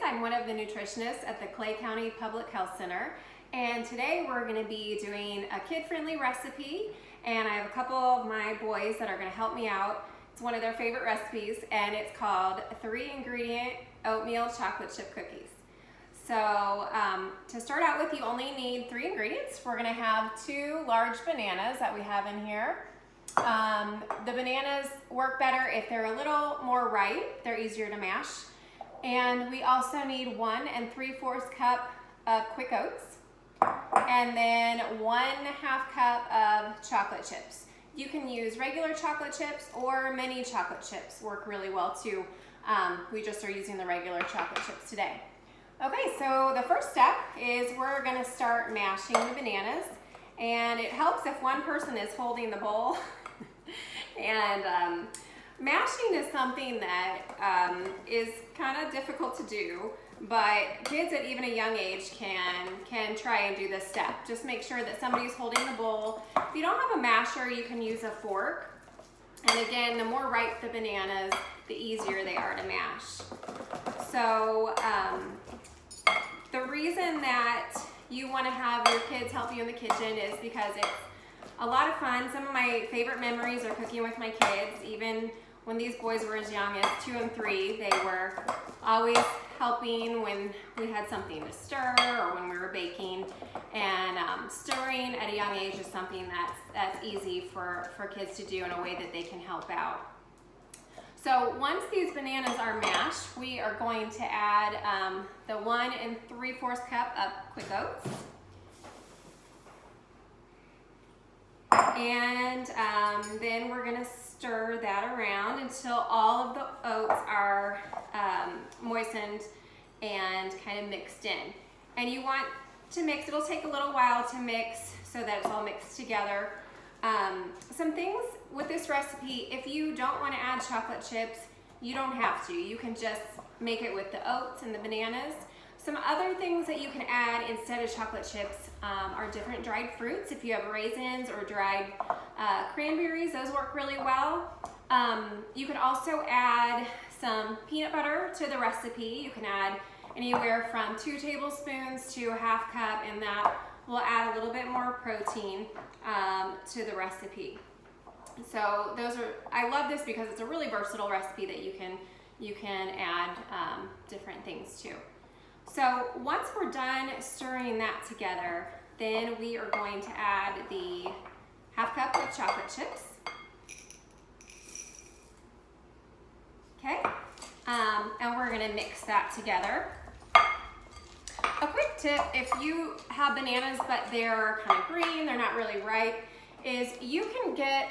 I'm one of the nutritionists at the Clay County Public Health Center, and today we're going to be doing a kid-friendly recipe, and I have a couple of my boys that are going to help me out. It's one of their favorite recipes, and it's called 3-ingredient oatmeal chocolate chip cookies. So to start out with, you only need 3 ingredients. We're going to have 2 large bananas that we have in here. The bananas work better if they're a little more ripe. They're easier to mash. And we also need 1 3/4 cup of quick oats, and then 1/2 cup of chocolate chips. You can use regular chocolate chips or mini chocolate chips, work really well too. We just are using the regular chocolate chips today. Okay, so the first step is we're going to start mashing the bananas, and it helps if one person is holding the bowl. And mashing is something that is kind of difficult to do, but kids at even a young age can try and do this step. Just make sure that somebody's holding the bowl. If you don't have a masher, you can use a fork. And again, the more ripe the bananas, the easier they are to mash. So the reason that you want to have your kids help you in the kitchen is because it's a lot of fun. Some of my favorite memories are cooking with my kids. Even when these boys were as young as 2 and 3, they were always helping when we had something to stir or when we were baking. And stirring at a young age is something that's easy for kids to do in a way that they can help out. So once these bananas are mashed, we are going to add the 1 3/4 cup of quick oats. And then we're going to stir that around until all of the oats are moistened and kind of mixed in. And you want to mix, it'll take a little while to mix so that it's all mixed together. Some things with this recipe, if you don't want to add chocolate chips, you don't have to. You can just make it with the oats and the bananas. Some other things that you can add instead of chocolate chips are different dried fruits. If you have raisins or dried cranberries, those work really well. You can also add some peanut butter to the recipe. You can add anywhere from 2 tablespoons to 1/2 cup, and that will add a little bit more protein to the recipe. So I love this because it's a really versatile recipe that you can add different things to. So once we're done stirring that together, then we are going to add the 1/2 cup of chocolate chips. Okay, and we're gonna mix that together. A quick tip, if you have bananas but they're kind of green, they're not really ripe, is you can get,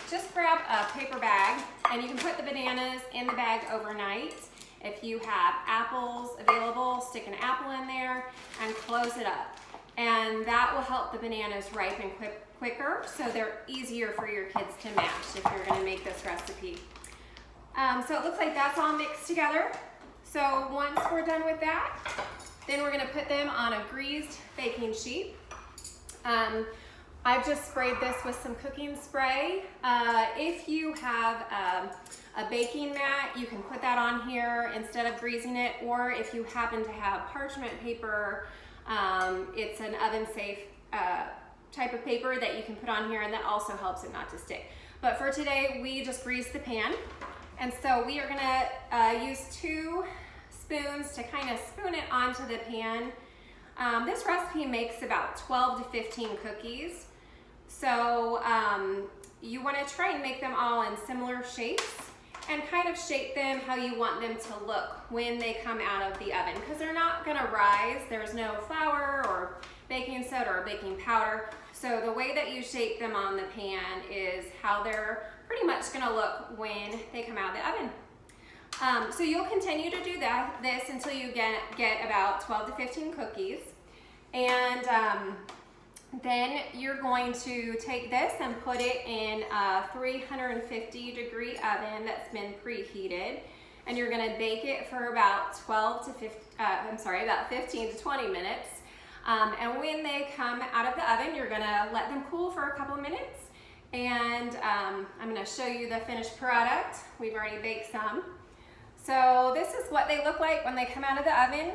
just grab a paper bag and you can put the bananas in the bag overnight. If you have apples available, stick an apple in there and close it up. And that will help the bananas ripen quicker, so they're easier for your kids to mash if you're gonna make this recipe. So it looks like that's all mixed together. So once we're done with that, then we're gonna put them on a greased baking sheet. I've just sprayed this with some cooking spray. If you have a baking mat, you can put that on here instead of greasing it, or if you happen to have parchment paper, it's an oven safe type of paper that you can put on here, and that also helps it not to stick. But for today, we just greased the pan, and so we are gonna use 2 spoons to kind of spoon it onto the pan. This recipe makes about 12 to 15 cookies. So you want to try and make them all in similar shapes and kind of shape them how you want them to look when they come out of the oven, because they're not going to rise. There's no flour or baking soda or baking powder. So the way that you shape them on the pan is how they're pretty much going to look when they come out of the oven. So you'll continue to do this until you get about 12 to 15 cookies. And then you're going to take this and put it in a 350-degree oven that's been preheated, and you're going to bake it for about 15 to 20 minutes. And when they come out of the oven, you're going to let them cool for a couple of minutes. And I'm going to show you the finished product. We've already baked some. So this is what they look like when they come out of the oven.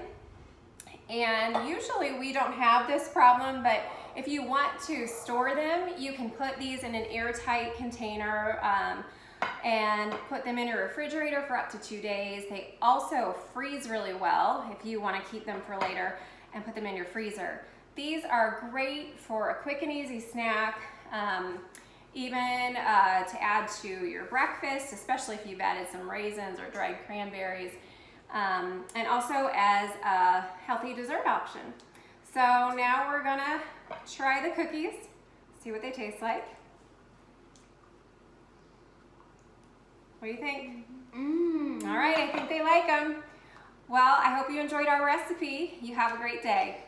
And usually we don't have this problem, but if you want to store them, you can put these in an airtight container and put them in your refrigerator for up to 2 days. They also freeze really well if you want to keep them for later and put them in your freezer. These are great for a quick and easy snack, even to add to your breakfast, especially if you've added some raisins or dried cranberries. And also as a healthy dessert option. So now we're gonna try the cookies, see what they taste like. What do you think? All right, I think they like them. Well, I hope you enjoyed our recipe. You have a great day.